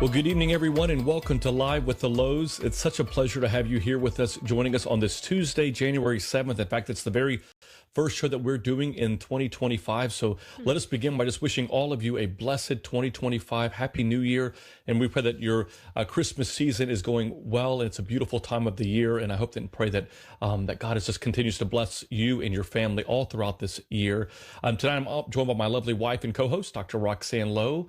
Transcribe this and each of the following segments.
Well, good evening, everyone, and welcome to Live with the Louhs. It's such a pleasure to have you here with us, joining us on this Tuesday, January 7th. In fact, it's the very first show that we're doing in 2025. So let us begin by just wishing all of you a blessed 2025. Happy New Year. And we pray that your Christmas season is going well. And it's a beautiful time of the year. And I hope and pray that that God just continues to bless you and your family all throughout this year. Tonight, I'm joined by my lovely wife and co-host, Dr. Roxanne Louhs.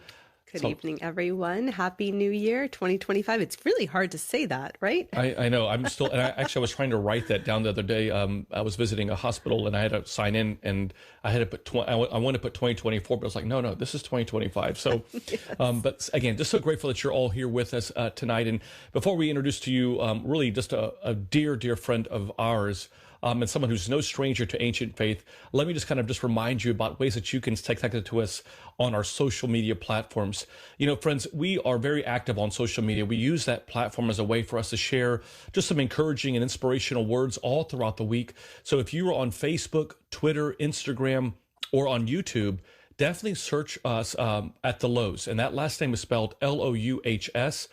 Good evening, everyone. Happy New Year, 2025. It's really hard to say that, right? I know. I'm still, and I was trying to write that down the other day. I was visiting a hospital and I had to sign in and I had to put, I wanted to put 2024, but I was like, no, this is 2025. So, yes. But again, just so grateful that you're all here with us tonight. And before we introduce to you, really just a dear, dear friend of ours, and someone who's no stranger to ancient faith, let me just remind you about ways that you can stay connected to us on our social media platforms. You know, friends, we are very active on social media. We use that platform as a way for us to share just some encouraging and inspirational words all throughout the week. So if you are on Facebook, Twitter, Instagram, or on YouTube, definitely search us at the Louhs, and that last name is spelled Louhs.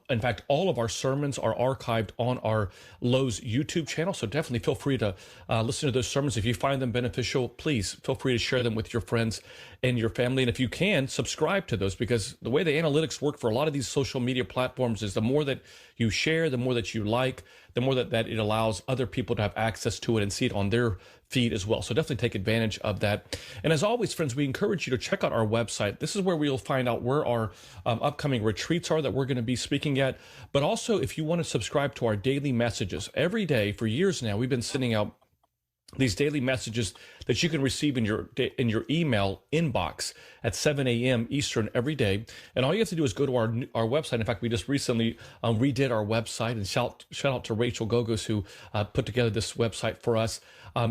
In fact, all of our sermons are archived on our Louhs YouTube channel, so definitely feel free to listen to those sermons. If you find them beneficial, please feel free to share them with your friends and your family. And if you can, subscribe to those, because the way the analytics work for a lot of these social media platforms is the more that you share, the more that you like, the more that it allows other people to have access to it and see it on their feed as well. So definitely take advantage of that. And as always, friends, we encourage you to check out our website. This is where we'll find out where our upcoming retreats are that we're going to be speaking at. But also, if you want to subscribe to our daily messages, every day for years now, we've been sending out these daily messages that you can receive in your email inbox at 7 a.m. Eastern every day. And all you have to do is go to our website. In fact, we just recently redid our website, and shout out to Rachel Gogos, who put together this website for us.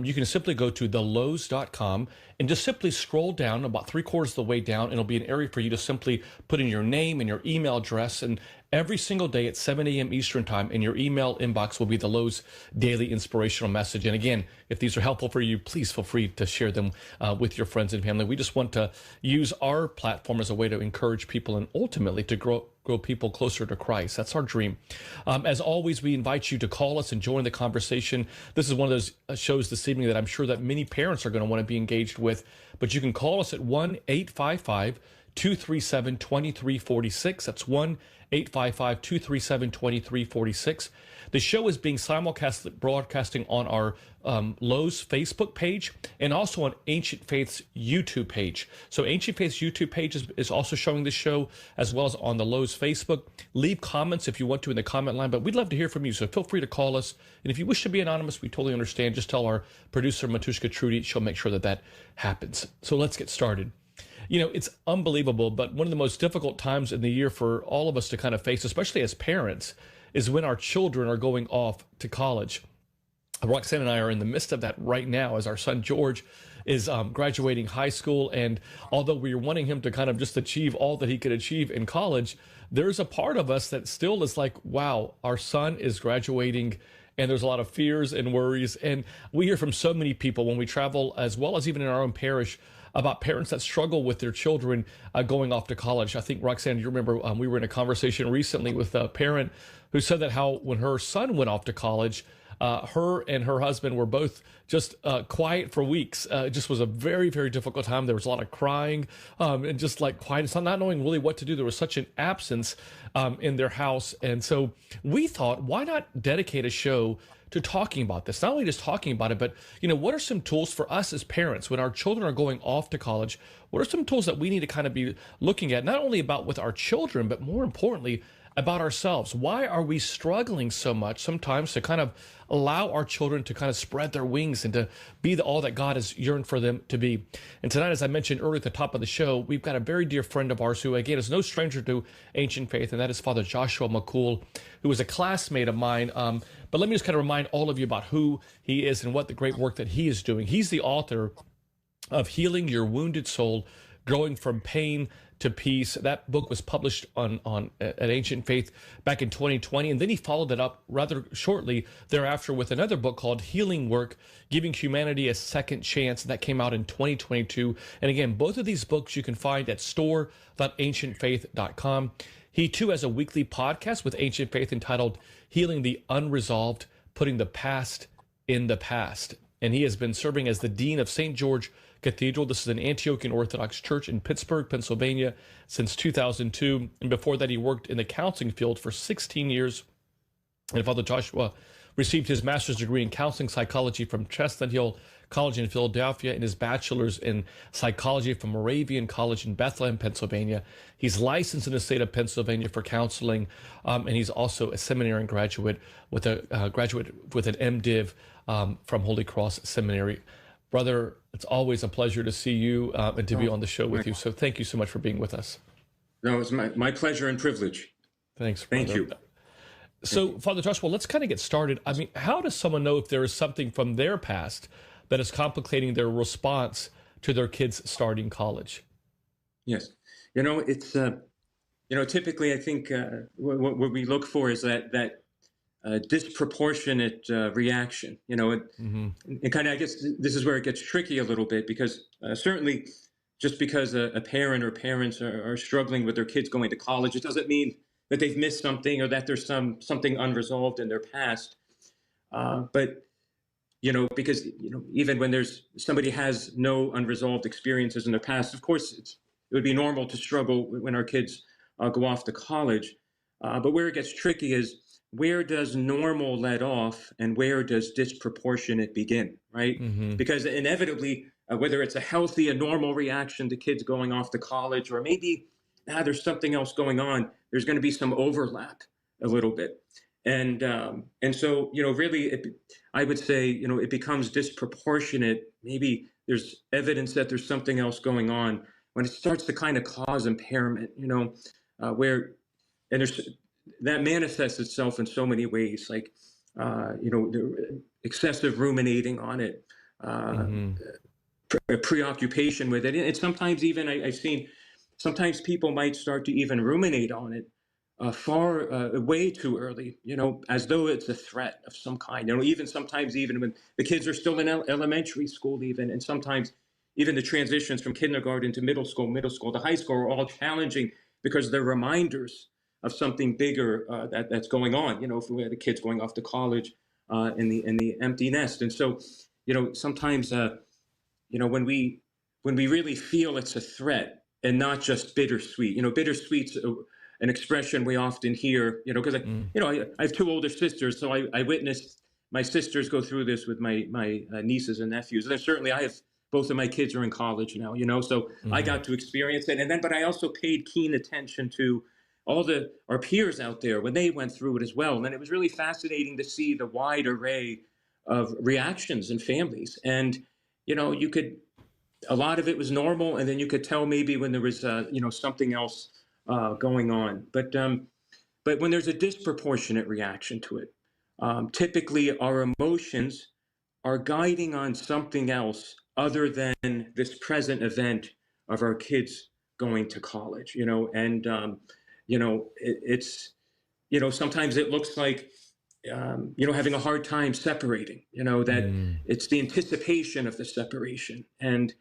You can simply go to thelouhs.com and just simply scroll down about 3/4 of the way down, and it'll be an area for you to simply put in your name and your email address. And every single day at 7 a.m. Eastern time, in your email inbox will be the Louhs daily inspirational message. And again, if these are helpful for you, please feel free to share them with your friends and family. We just want to use our platform as a way to encourage people and ultimately to grow people closer to Christ. That's our dream. As always, we invite you to call us and join the conversation. This is one of those shows this evening that I'm sure that many parents are going to want to be engaged with, but you can call us at 1-855-237-2346. That's 1-855-237-2346. The show is being simulcast broadcasting on our Louhs Facebook page and also on Ancient Faith's YouTube page. So Ancient Faith's YouTube page is also showing the show, as well as on the Louhs Facebook. Leave comments if you want to in the comment line, but we'd love to hear from you, so feel free to call us. And if you wish to be anonymous, we totally understand. Just tell our producer, Matushka Trudy. She'll make sure that happens. So let's get started. You know, it's unbelievable, but one of the most difficult times in the year for all of us to kind of face, especially as parents, is when our children are going off to college. Roxanne and I are in the midst of that right now, as our son George is graduating high school. And although we're wanting him to kind of just achieve all that he could achieve in college, there's a part of us that still is like, wow, our son is graduating. And there's a lot of fears and worries. And we hear from so many people when we travel, as well as even in our own parish, about parents that struggle with their children going off to college. I think, Roxanne, you remember we were in a conversation recently with a parent who said that how when her son went off to college, her and her husband were both just quiet for weeks. It just was a very, very difficult time. There was a lot of crying and just like quiet, not knowing really what to do. There was such an absence in their house. And so we thought, why not dedicate a show to talking about this? Not only just talking about it, but, you know, what are some tools for us as parents when our children are going off to college? What are some tools that we need to kind of be looking at, not only about with our children, but more importantly, about ourselves? Why are we struggling so much sometimes to kind of allow our children to kind of spread their wings and to be all that God has yearned for them to be? And tonight, as I mentioned earlier at the top of the show, we've got a very dear friend of ours who, again, is no stranger to ancient faith, and that is Father Joshua Makoul, who is a classmate of mine. But let me just kind of remind all of you about who he is and what the great work that he is doing. He's the author of Healing Your Wounded Soul, Growing from Pain to Peace. That book was published at Ancient Faith back in 2020, and then he followed it up rather shortly thereafter with another book called Healing Work, Giving Humanity a Second Chance. That came out in 2022. And again, both of these books you can find at store.ancientfaith.com. He too has a weekly podcast with Ancient Faith entitled Healing the Unresolved, Putting the Past in the Past. And he has been serving as the Dean of St. George Cathedral. This is an Antiochian Orthodox Church in Pittsburgh, Pennsylvania, since 2002. And before that, he worked in the counseling field for 16 years. And Father Joshua received his master's degree in counseling psychology from Chestnut Hill College in Philadelphia and his bachelor's in psychology from Moravian College in Bethlehem, Pennsylvania. He's licensed in the state of Pennsylvania for counseling, and he's also a seminarian graduate with an MDiv from Holy Cross Seminary. Brother, it's always a pleasure to see you and to be on the show with you. So thank you so much for being with us. No, it's my pleasure and privilege. Thanks, brother. Thank you. So, Father Joshua, let's kind of get started. I mean, how does someone know if there is something from their past that is complicating their response to their kids starting college? Yes. It's, typically I think what we look for is that disproportionate reaction, and kind of, I guess this is where it gets tricky a little bit, because certainly just because a parent or parents are struggling with their kids going to college, it doesn't mean that they've missed something or that there's something unresolved in their past. But because even when somebody has no unresolved experiences in their past, of course it would be normal to struggle when our kids go off to college. But where it gets tricky is, where does normal let off and where does disproportionate begin, right? Because inevitably, whether it's a normal reaction to kids going off to college, or maybe there's something else going on, there's going to be some overlap a little bit. And so, really, I would say, it becomes disproportionate. Maybe there's evidence that there's something else going on when it starts to kind of cause impairment, that manifests itself in so many ways, like, excessive ruminating on it, preoccupation with it. And sometimes even I've seen, sometimes people might start to even ruminate on it way too early, as though it's a threat of some kind. Sometimes even when the kids are still in elementary school, and sometimes even the transitions from kindergarten to middle school to high school are all challenging because they're reminders of something bigger that's going on. If we had the kids going off to college in the empty nest, and so sometimes when we really feel it's a threat and not just bittersweet. Bittersweet's an expression we often hear. Because I have two older sisters, so I witnessed my sisters go through this with my nieces and nephews. And then certainly I have both of my kids are in college now. So I got to experience it, but I also paid keen attention to all our peers out there when they went through it as well. And it was really fascinating to see the wide array of reactions in families. And a lot of it was normal, and then you could tell maybe when there was something else going on. But when there's a disproportionate reaction to it, typically our emotions are guiding on something else other than this present event of our kids going to college. It's sometimes it looks like having a hard time separating. That it's the anticipation of the separation, and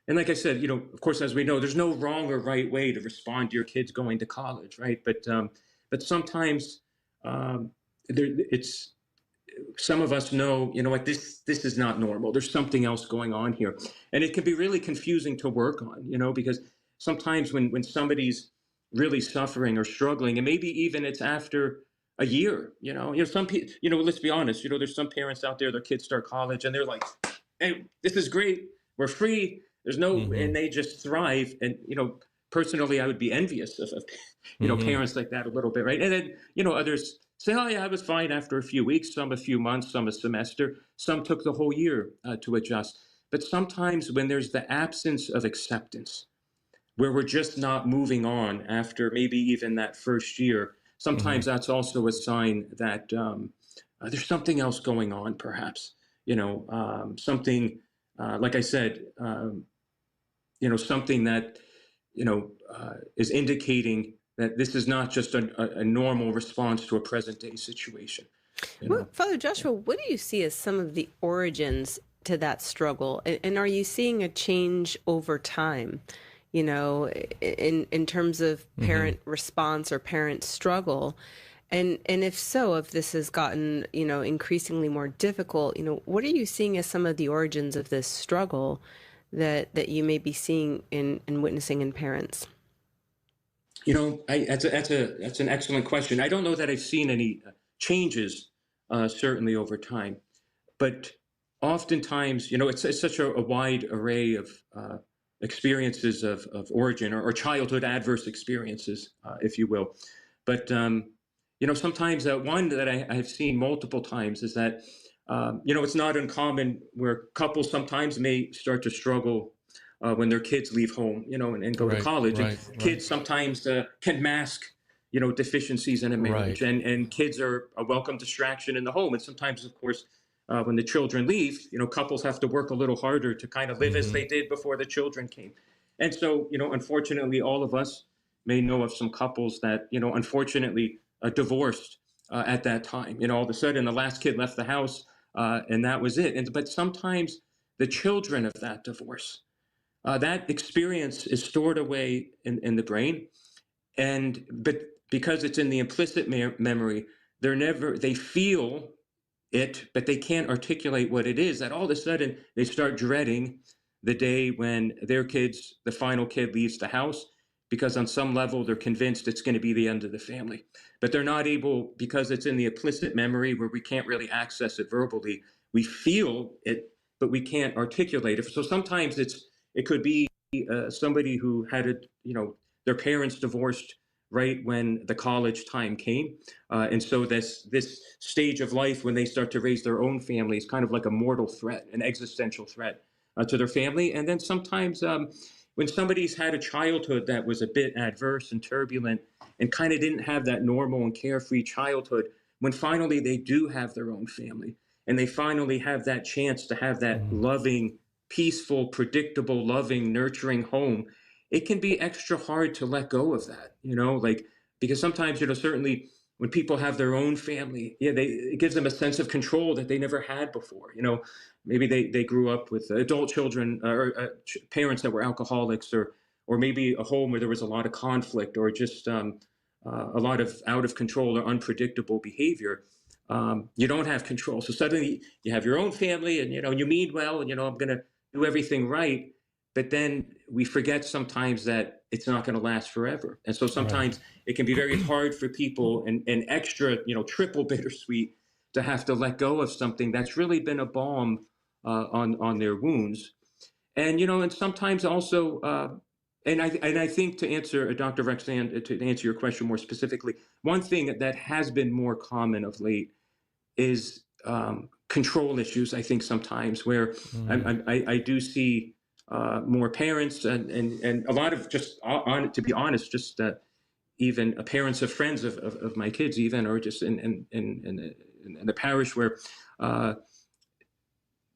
and like I said, of course, as we know, there's no wrong or right way to respond to your kids going to college, right? But sometimes some of us know, this is not normal. There's something else going on here, and it can be really confusing to work on, because sometimes when somebody's really suffering or struggling, and maybe even it's after a year, some people, let's be honest, there's some parents out there, their kids start college and they're like, hey, this is great. We're free. There's no, and they just thrive. And, personally, I would be envious of parents like that a little bit, right? And then, others say, oh yeah, I was fine after a few weeks, some a few months, some a semester, some took the whole year to adjust. But sometimes when there's the absence of acceptance, where we're just not moving on after maybe even that first year, sometimes that's also a sign that there's something else going on, perhaps, something, like I said, something that, is indicating that this is not just a normal response to a present day situation. Well, Father Joshua, what do you see as some of the origins to that struggle? And are you seeing a change over time? in terms of parent response or parent struggle? And if so, if this has gotten, increasingly more difficult, what are you seeing as some of the origins of this struggle that you may be seeing and witnessing in parents? That's an excellent question. I don't know that I've seen any changes, certainly over time, but oftentimes, it's such a wide array of experiences of origin or childhood adverse experiences, if you will. But sometimes one that I've seen multiple times is that it's not uncommon where couples sometimes may start to struggle when their kids leave home, and go to college. And kids sometimes can mask, deficiencies in a marriage, and kids are a welcome distraction in the home. And sometimes, of course, when the children leave, couples have to work a little harder to kind of live as they did before the children came. And so, unfortunately, all of us may know of some couples that, unfortunately, divorced at that time. All of a sudden, the last kid left the house, and that was it. But sometimes the children of that divorce, that experience is stored away in the brain, but because it's in the implicit memory, they feel it, but they can't articulate what it is. That all of a sudden they start dreading the day when the final kid leaves the house, because on some level they're convinced it's going to be the end of the family, but they're not able, because it's in the implicit memory where we can't really access it verbally. We feel it, but we can't articulate it. So sometimes it could be somebody who had their parents divorced right when the college time came. And so this stage of life when they start to raise their own family is kind of like a mortal threat, an existential threat to their family. And then sometimes when somebody's had a childhood that was a bit adverse and turbulent and kind of didn't have that normal and carefree childhood, when finally they do have their own family and they finally have that chance to have that loving, peaceful, predictable, loving, nurturing home, it can be extra hard to let go of that, because sometimes, certainly when people have their own family, it gives them a sense of control that they never had before. Maybe they grew up with adult children or parents that were alcoholics, or maybe a home where there was a lot of conflict or just a lot of out of control or unpredictable behavior. You don't have control. So suddenly you have your own family and, you mean well, and, I'm going to do everything right. But then we forget sometimes that it's not going to last forever. And so sometimes it can be very hard for people and extra, triple bittersweet to have to let go of something that's really been a balm on their wounds. And, and sometimes also, and I think to answer Dr. Roxanne, to answer your question more specifically, one thing that has been more common of late is control issues, I think sometimes, where I do see more parents and a lot of just, to be honest, just even parents of friends of my kids even, or just in the parish where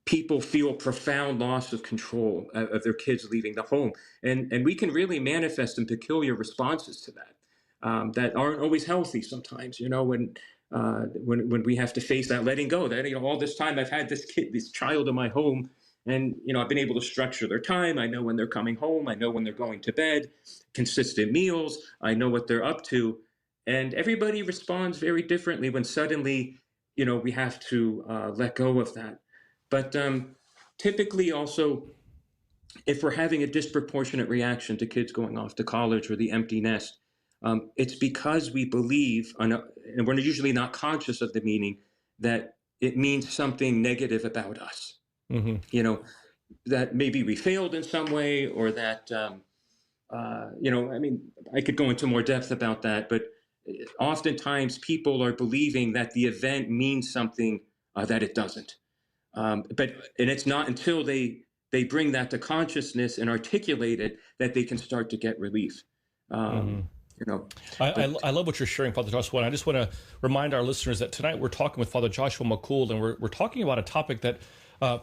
people feel profound loss of control of their kids leaving the home. And we can really manifest in peculiar responses to that, that aren't always healthy sometimes, when we have to face that letting go, that, all this time I've had this child in my home, and, I've been able to structure their time. I know when they're coming home. I know when they're going to bed, consistent meals. I know what they're up to. And everybody responds very differently when suddenly, we have to let go of that. But typically also, if we're having a disproportionate reaction to kids going off to college or the empty nest, it's because we believe, and we're usually not conscious of the meaning, that it means something negative about us. That maybe we failed in some way, or that, I could go into more depth about that, but oftentimes people are believing that the event means something that it doesn't. And it's not until they bring that to consciousness and articulate it that they can start to get relief. I love what you're sharing, Father Joshua. And I just want to remind our listeners that tonight we're talking with Father Joshua Makoul, and we're talking about a topic that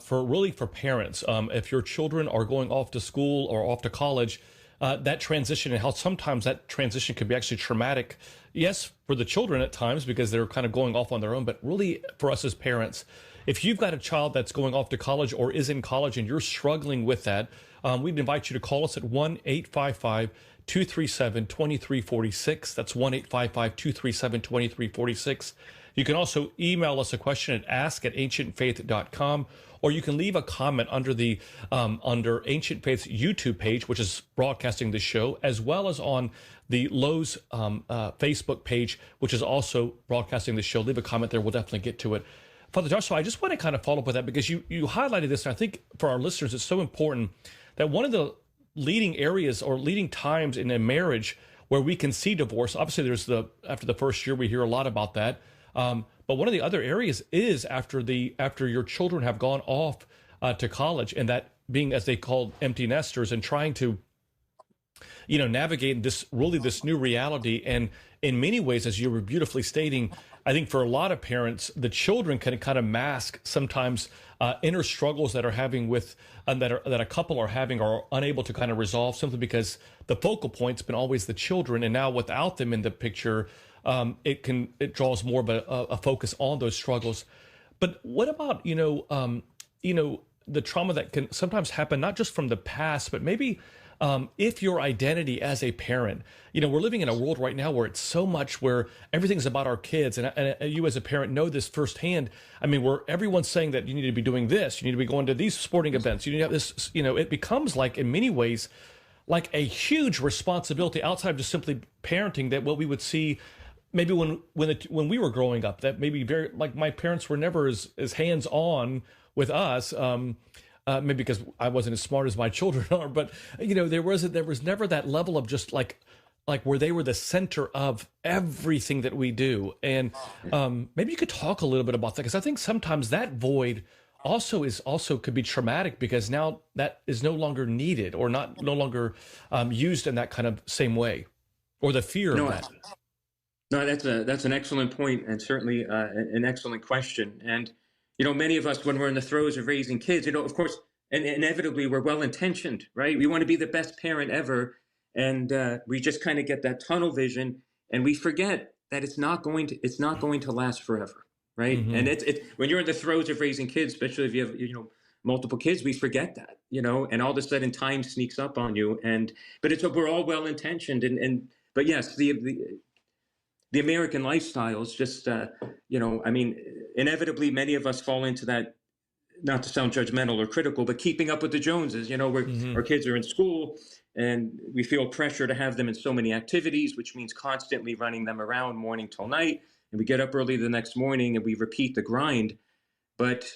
for parents, if your children are going off to school or off to college, that transition, and how sometimes that transition can be actually traumatic. Yes, for the children at times because they're kind of going off on their own, but really for us as parents, if you've got a child that's going off to college or is in college and you're struggling with that, we'd invite you to call us at 1-855-237-2346. That's 1-855-237-2346. You can also email us a question at ask@ancientfaith.com, or you can leave a comment under Ancient Faith's YouTube page, which is broadcasting the show, as well as on the Louhs Facebook page, which is also broadcasting the show. Leave a comment there. We'll definitely get to it. Father Joshua, I just want to kind of follow up with that, because you highlighted this, and I think for our listeners, it's so important that one of the leading areas or leading times in a marriage where we can see divorce, obviously there's after the first year, we hear a lot about that. But one of the other areas is after your children have gone off to college, and that being, as they call, empty nesters, and trying to, navigate this new reality. And in many ways, as you were beautifully stating, I think for a lot of parents, the children can kind of mask sometimes inner struggles that are having that a couple are having, or unable to kind of resolve, simply because the focal point's been always the children, and now without them in the picture, it draws more of a focus on those struggles. But what about the trauma that can sometimes happen, not just from the past, but maybe if your identity as a parent, we're living in a world right now where it's so much where everything's about our kids, and you as a parent know this firsthand. I mean, where everyone's saying that you need to be doing this, you need to be going to these sporting events, you need to have this, it becomes like, in many ways, like a huge responsibility outside of just simply parenting, that what we would see maybe when we were growing up, that maybe very, like, my parents were never as hands-on with us, maybe because I wasn't as smart as my children are, but there was never that level of just like where they were the center of everything that we do. And maybe you could talk a little bit about that, because I think sometimes that void also could be traumatic, because now that is no longer needed, or no longer used in that kind of same way, or the fear of that. No, that's an excellent point, and certainly an excellent question. And many of us, when we're in the throes of raising kids, of course, and inevitably we're well-intentioned, right? We want to be the best parent ever, and we just kind of get that tunnel vision, and we forget that it's not going to last forever, right? Mm-hmm. And it's when you're in the throes of raising kids, especially if you have multiple kids, we forget that, and all of a sudden time sneaks up on you, but we're all well-intentioned, but yes, the American lifestyle is just, inevitably many of us fall into that, not to sound judgmental or critical, but keeping up with the Joneses, where our kids are in school and we feel pressure to have them in so many activities, which means constantly running them around morning till night. And we get up early the next morning and we repeat the grind. But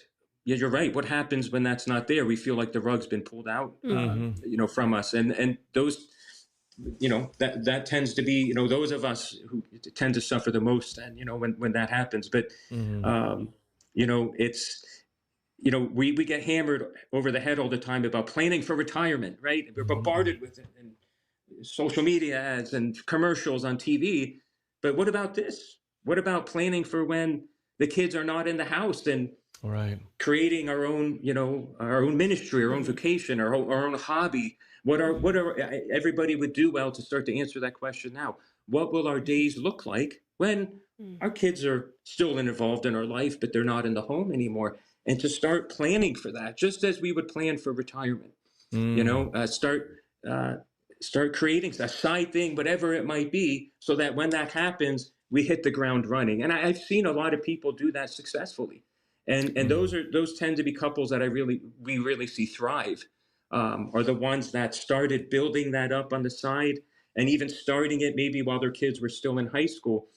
yeah, you're right. What happens when that's not there? We feel like the rug's been pulled out, from us. And those, that tends to be, those of us who tend to suffer the most, and when that happens. But it's we get hammered over the head all the time about planning for retirement, right? We're bombarded with it, and social media ads and commercials on TV. But what about this? What about planning for when the kids are not in the house, and creating our own ministry, our own vocation, our own hobby? What are everybody would do well to start to answer that question now. What will our days look like when our kids are still involved in our life, but they're not in the home anymore? And to start planning for that, just as we would plan for retirement. Start creating a side thing, whatever it might be, so that when that happens, we hit the ground running. And I've seen a lot of people do that successfully. And those tend to be couples that we really see thrive. Are the ones that started building that up on the side, and even starting it maybe while their kids were still in high school.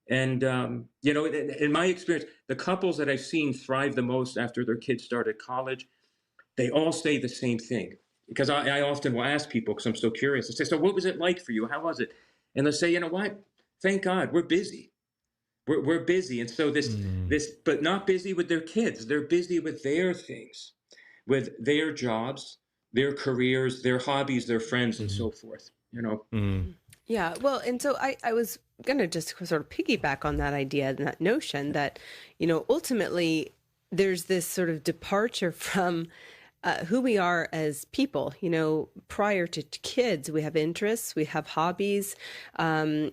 And, in my experience, the couples that I've seen thrive the most after their kids started college, they all say the same thing. Because I often will ask people, because I'm so curious, I say, so what was it like for you? How was it? And they'll say, you know what? Thank God, we're busy. We're busy. And so this, but not busy with their kids. They're busy with their things, with their jobs, their careers, their hobbies, their friends, and so forth, Yeah, well, and so I was going to just sort of piggyback on that idea and that notion that, ultimately there's this sort of departure from who we are as people. Prior to kids, we have interests, we have hobbies, paths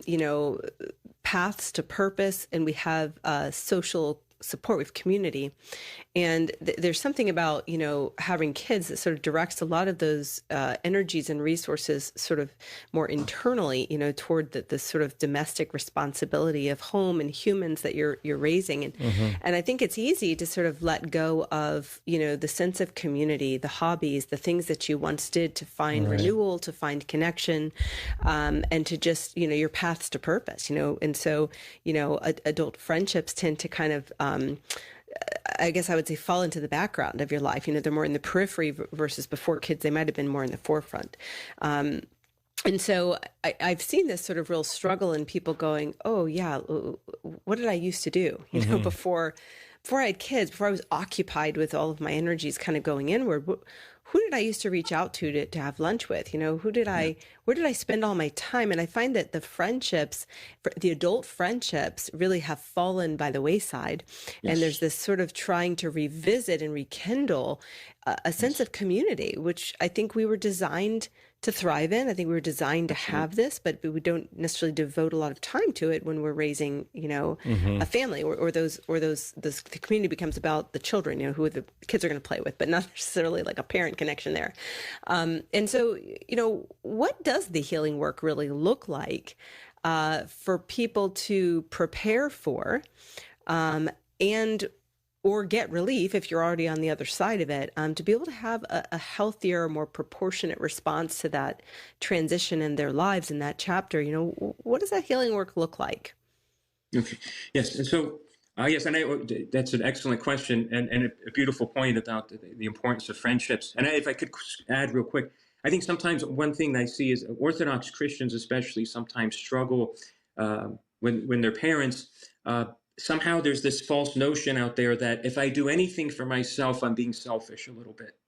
to purpose, and we have social support, we have community. And there's something about, having kids that sort of directs a lot of those energies and resources sort of more internally, toward the sort of domestic responsibility of home and humans that you're raising. And I think it's easy to sort of let go of, the sense of community, the hobbies, the things that you once did to find renewal, to find connection, and to just, your paths to purpose, And so, adult friendships tend to kind of, I guess I would say, fall into the background of your life. They're more in the periphery versus before kids, they might have been more in the forefront. And so I've seen this sort of real struggle in people going, oh yeah, what did I used to do, before I had kids, before I was occupied with all of my energies kind of going inward. Who did I used to reach out to have lunch with? Where did I spend all my time? And I find that the friendships, the adult friendships, really have fallen by the wayside. Yes. And there's this sort of trying to revisit and rekindle a sense of community, which I think we were designed to thrive in. I think we were designed to have this, but we don't necessarily devote a lot of time to it when we're raising, a family, or the community becomes about the children, who the kids are going to play with, but not necessarily like a parent connection there. And so, what does the healing work really look like for people to prepare for, and or get relief if you're already on the other side of it, to be able to have a healthier, more proportionate response to that transition in their lives in that chapter? What does that healing work look like? Okay. Yes. And so, yes, and that's an excellent question, and a beautiful point about the importance of friendships. And if I could add real quick, I think sometimes one thing that I see is Orthodox Christians especially sometimes struggle when their parents, somehow there's this false notion out there that if I do anything for myself, I'm being selfish a little bit,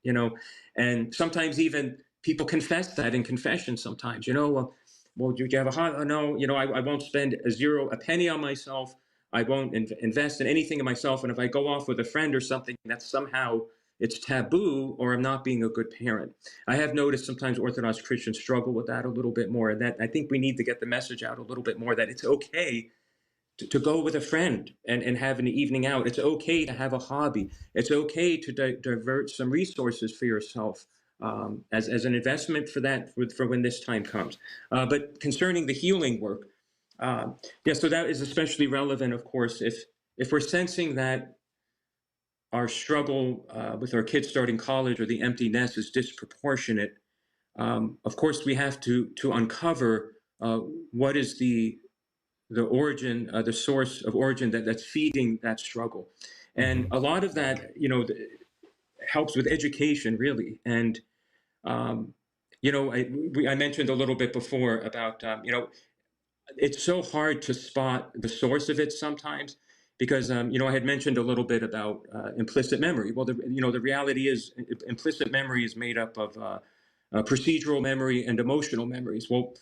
and sometimes even people confess that in confession sometimes, well, do you have a heart? No, I won't spend a penny on myself. I won't invest in anything in myself. And if I go off with a friend or something, that's somehow it's taboo, or I'm not being a good parent. I have noticed sometimes Orthodox Christians struggle with that a little bit more. And that I think we need to get the message out a little bit more that it's okay to go with a friend and have an evening out. It's okay to have a hobby. It's okay to divert some resources for yourself as an investment for when this time comes. But concerning the healing work, so that is especially relevant, of course, if we're sensing that our struggle with our kids starting college or the empty nest is disproportionate. Of course, we have to uncover what is the origin, the source of origin that's feeding that struggle. And a lot of that, helps with education, really. And, I mentioned a little bit before about, it's so hard to spot the source of it sometimes because, I had mentioned a little bit about implicit memory. Well, the reality is implicit memory is made up of procedural memory and emotional memories. Well,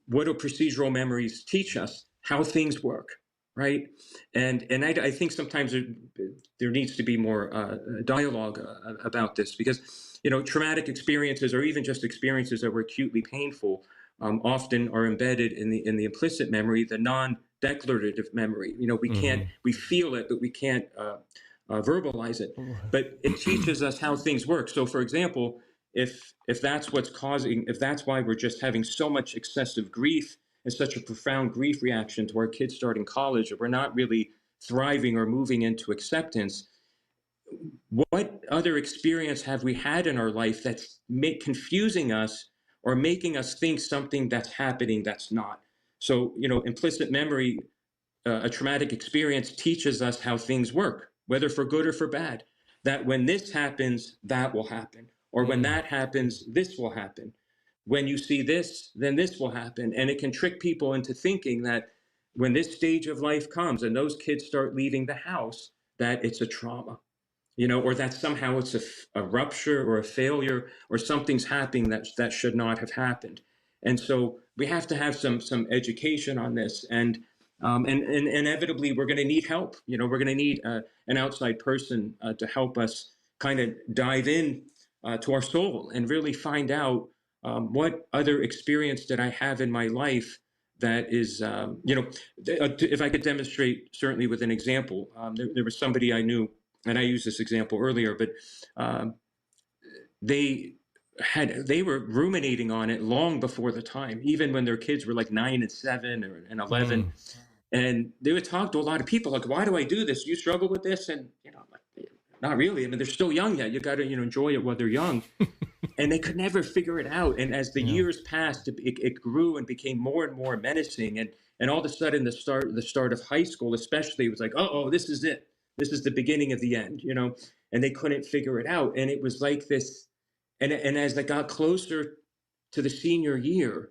what do procedural memories teach us? How things work, right? And I think sometimes there needs to be more dialogue about this because, traumatic experiences or even just experiences that were acutely painful often are embedded in the implicit memory, the non-declarative memory. We feel it, but we can't verbalize it. But it teaches us how things work. So, for example, if that's why we're just having so much excessive grief and such a profound grief reaction to our kids starting college, or we're not really thriving or moving into acceptance, what other experience have we had in our life that's confusing us or making us think something that's happening that's not? So, implicit memory, a traumatic experience teaches us how things work, whether for good or for bad, that when this happens, that will happen. Or when that happens, this will happen. When you see this, then this will happen. And it can trick people into thinking that when this stage of life comes and those kids start leaving the house, that it's a trauma, or that somehow it's a rupture or a failure or something's happening that should not have happened. And so we have to have some education on this. And inevitably, we're going to need help. We're going to need an outside person to help us kind of dive in to our soul and really find out what other experience did I have in my life that is, if I could demonstrate certainly with an example, there was somebody I knew, and I used this example earlier, but they were ruminating on it long before the time, even when their kids were like 9 and 7 and 11. And they would talk to a lot of people like, why do I do this? You struggle with this? And, like, not really. I mean, they're still young yet. You got to, enjoy it while they're young. And they could never figure it out. And as the years passed, it grew and became more and more menacing. And all of a sudden, the start of high school, especially, was like, oh, this is it. This is the beginning of the end, and they couldn't figure it out. And it was like this. And as they got closer to the senior year,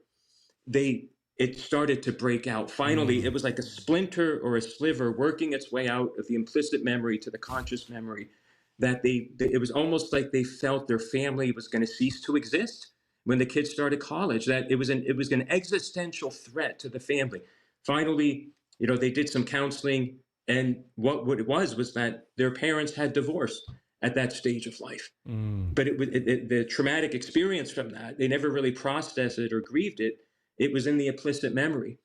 it started to break out. Finally, it was like a splinter or a sliver working its way out of the implicit memory to the conscious memory, that it was almost like they felt their family was going to cease to exist when the kids started college, that it was an existential threat to the family. Finally, they did some counseling, and what it was that their parents had divorced at that stage of life. But the traumatic experience from that, they never really processed it or grieved it. It was in the implicit memory,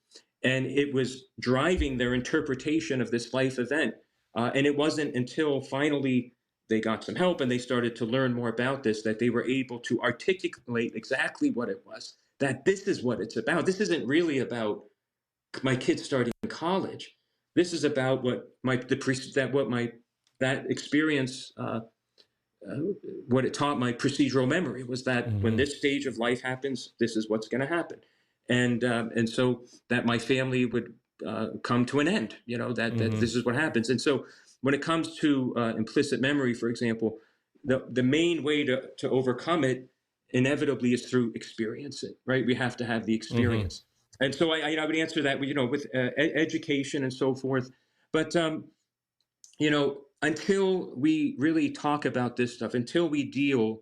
and it was driving their interpretation of this life event. And it wasn't until finally they got some help and they started to learn more about this that they were able to articulate exactly what it was, that this is what it's about. This isn't really about my kids starting college. This is about that experience, what it taught my procedural memory was that when this stage of life happens, this is what's going to happen. And so that my family would come to an end, that this is what happens. And so when it comes to implicit memory, for example, the main way to overcome it inevitably is through experience it, right? We have to have the experience. And so I would answer that, with education and so forth. But, until we really talk about this stuff, until we deal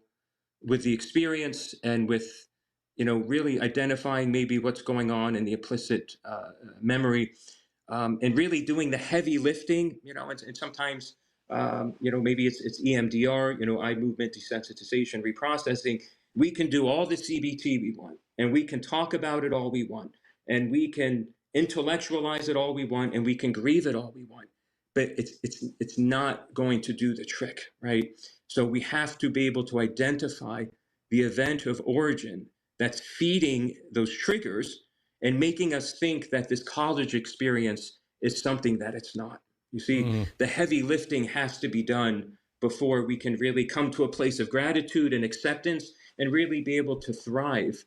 with the experience and with, really identifying maybe what's going on in the implicit memory, and really doing the heavy lifting, and sometimes, maybe it's EMDR, eye movement desensitization, reprocessing. We can do all the CBT we want, and we can talk about it all we want, and we can intellectualize it all we want, and we can grieve it all we want. But it's not going to do the trick, right? So we have to be able to identify the event of origin that's feeding those triggers and making us think that this college experience is something that it's not. You see, the heavy lifting has to be done before we can really come to a place of gratitude and acceptance and really be able to thrive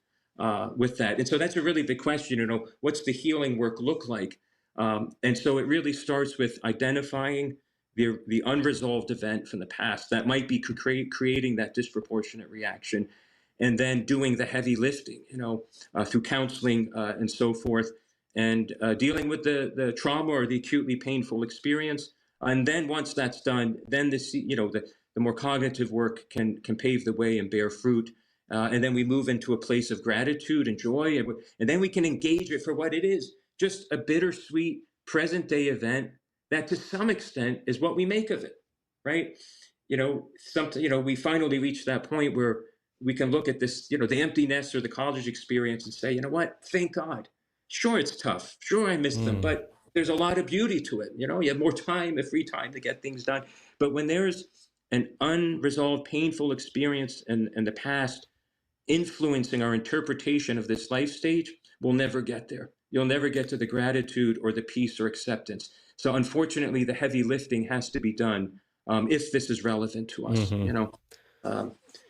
with that. And so that's a really big question, what's the healing work look like? And so it really starts with identifying the unresolved event from the past that might be creating that disproportionate reaction, and then doing the heavy lifting, through counseling and so forth, and dealing with the trauma or the acutely painful experience. And then once that's done, then the more cognitive work can pave the way and bear fruit. And then we move into a place of gratitude and joy, and then we can engage it for what it is. Just a bittersweet present day event that to some extent is what we make of it, right? We finally reach that point where we can look at this, the empty nest or the college experience and say, thank God. Sure, it's tough. Sure, I miss them, but there's a lot of beauty to it. You have more time, free time to get things done. But when there's an unresolved, painful experience in the past influencing our interpretation of this life stage, we'll never get there. You'll never get to the gratitude or the peace or acceptance. So unfortunately, the heavy lifting has to be done if this is relevant to us.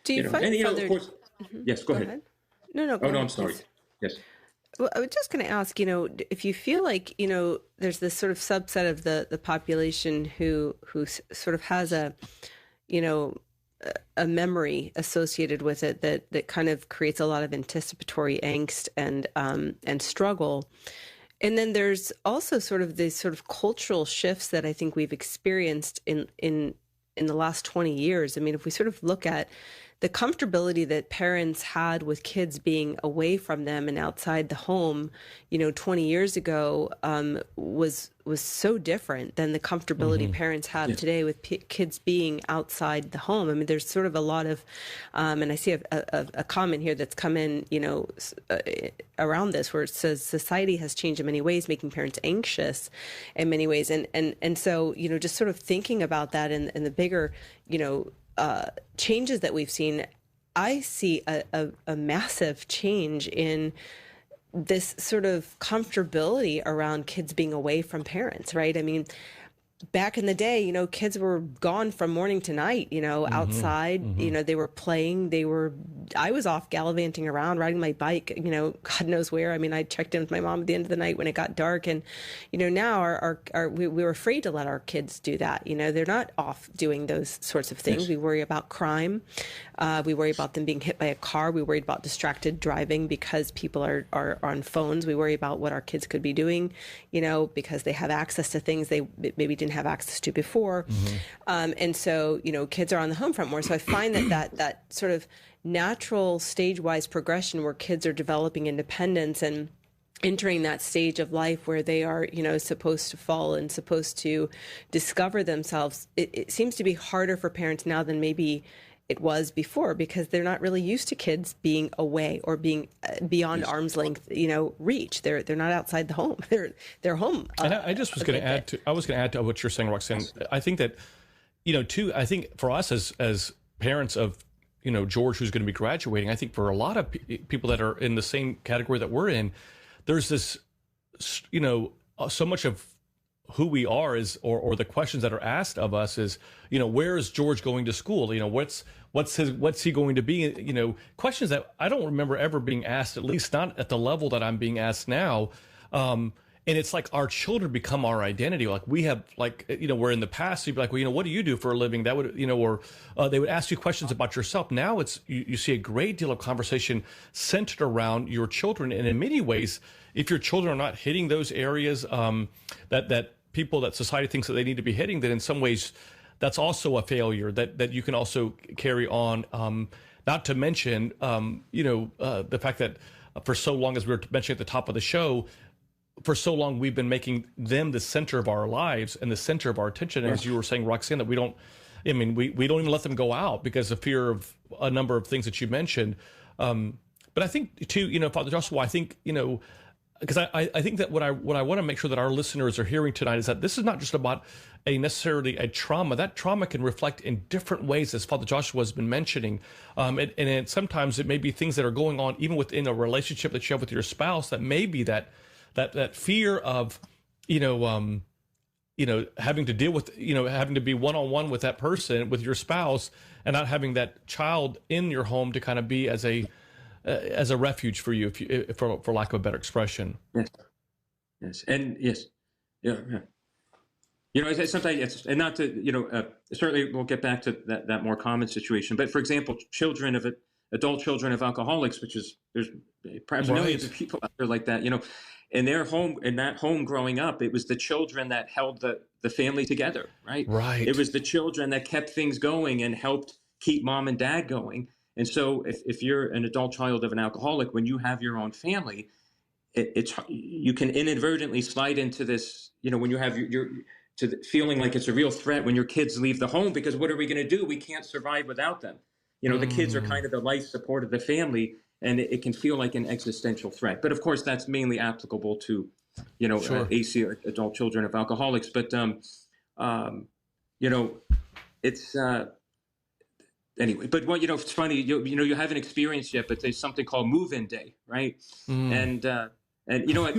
Do you find of course, yes, go ahead. No, go ahead, I'm sorry. please. Yes. Well, I was just going to ask, if you feel like, there's this sort of subset of the population who sort of has a memory associated with it that kind of creates a lot of anticipatory angst and struggle. And then there's also sort of these sort of cultural shifts that I think we've experienced in the last 20 years. I mean, if we sort of look at the comfortability that parents had with kids being away from them and outside the home, 20 years ago, was so different than the comfortability parents have today with kids being outside the home. I mean, there's sort of a lot of, and I see a comment here that's come in, around this, where it says society has changed in many ways, making parents anxious in many ways. And so, just sort of thinking about that and the bigger, changes that we've seen, I see a massive change in this sort of comfortability around kids being away from parents, right? I mean, back in the day, kids were gone from morning to night, outside, they were playing, I was off gallivanting around, riding my bike, God knows where. I mean, I checked in with my mom at the end of the night when it got dark. And, now we were afraid to let our kids do that. They're not off doing those sorts of things. We worry about crime. We worry about them being hit by a car. We worry about distracted driving because people are on phones. We worry about what our kids could be doing, because they have access to things they maybe didn't have access to before. And so, kids are on the home front more. So I find that sort of natural stage-wise progression where kids are developing independence and entering that stage of life where they are, supposed to fall and supposed to discover themselves, it seems to be harder for parents now than maybe it was before, because they're not really used to kids being away or being beyond arm's length, reach. They're not outside the home. They're home. And I just was going to add to what you're saying, Roxanne. I think that, I think for us as parents of, George, who's going to be graduating, I think for a lot of people that are in the same category that we're in, there's this, so much of who we are is, or the questions that are asked of us is, where is George going to school? What's he going to be? Questions that I don't remember ever being asked, at least not at the level that I'm being asked now. And it's like our children become our identity. Like we have, where in the past you'd be like, well, what do you do for a living? That would, or they would ask you questions about yourself. Now it's, you see a great deal of conversation centered around your children. And in many ways, if your children are not hitting those areas that society thinks that they need to be hitting, then in some ways that's also a failure that you can also carry on. Not to mention, the fact that for so long, as we were mentioning at the top of the show, for so long we've been making them the center of our lives and the center of our attention. As you were saying, Roxanne, that we don't even let them go out because of fear of a number of things that you mentioned. But I think too, Father Joshua, I think, because I think that what I want to make sure that our listeners are hearing tonight is that this is not just about necessarily a trauma. That trauma can reflect in different ways, as Father Joshua has been mentioning. And sometimes it may be things that are going on even within a relationship that you have with your spouse, that may be that fear of, having to deal with, having to be one-on-one with that person, with your spouse, and not having that child in your home to kind of be as a refuge for you, for lack of a better expression. Yes, and yes, yeah. Sometimes it's, and not to, certainly we'll get back to that more common situation. But for example, adult children of alcoholics, there's perhaps millions of people out there like that, in that home growing up, it was the children that held the family together, right? Right. It was the children that kept things going and helped keep mom and dad going. And so if you're an adult child of an alcoholic, when you have your own family, you can inadvertently slide into this, when you have feeling like it's a real threat when your kids leave the home, because what are we going to do? We can't survive without them. The kids are kind of the life support of the family, and it can feel like an existential threat. But of course, that's mainly applicable to, Sure. AC, adult children of alcoholics. But, it's... Anyway, but it's funny, you haven't experienced yet, but there's something called move-in day, right? And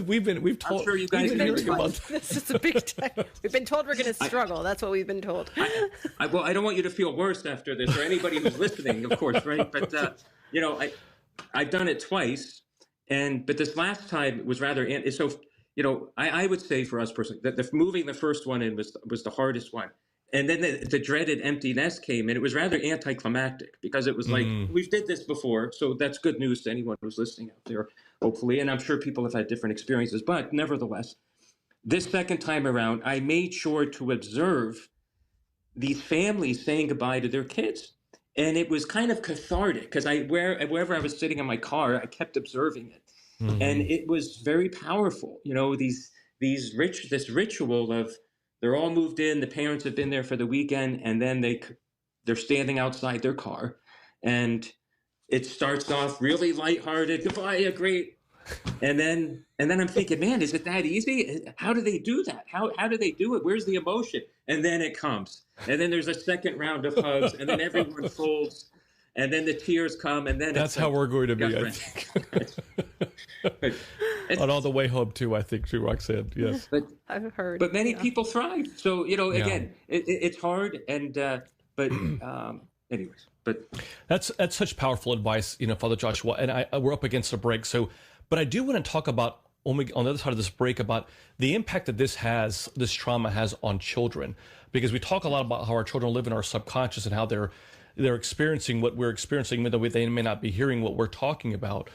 we've told, I'm sure you guys been hearing about this is a big time. We've been told we're going to struggle. That's what we've been told. I don't want you to feel worse after this, or anybody who's listening, of course, right? But I've done it twice, but this last time was rather so. I would say for us personally that moving the first one in was the hardest one. And then the dreaded empty nest came, and it was rather anticlimactic, because it was like, we've did this before, so that's good news to anyone who's listening out there, hopefully. And I'm sure people have had different experiences. But nevertheless, this second time around, I made sure to observe these families saying goodbye to their kids. And it was kind of cathartic because wherever I was sitting in my car, I kept observing it. And it was very powerful. This ritual of they're all moved in, the parents have been there for the weekend, and then they're standing outside their car, and it starts off really lighthearted. Goodbye, great. And then I'm thinking, man, is it that easy? How do they do that? How do they do it? Where's the emotion? And then it comes. And then there's a second round of hugs, and then everyone folds, and then the tears come, and then that's how we're going to be, I think. On all the way home too, I think, too, Roxanne. Yes. But I've heard. But many people thrive. So, again, it's hard, and but anyways. But that's such powerful advice, Father Joshua. And we're up against a break, but I do want to talk about on the other side of this break about the impact that this trauma has on children, because we talk a lot about how our children live in our subconscious and how they're experiencing what we're experiencing, even though they may not be hearing what we're talking about.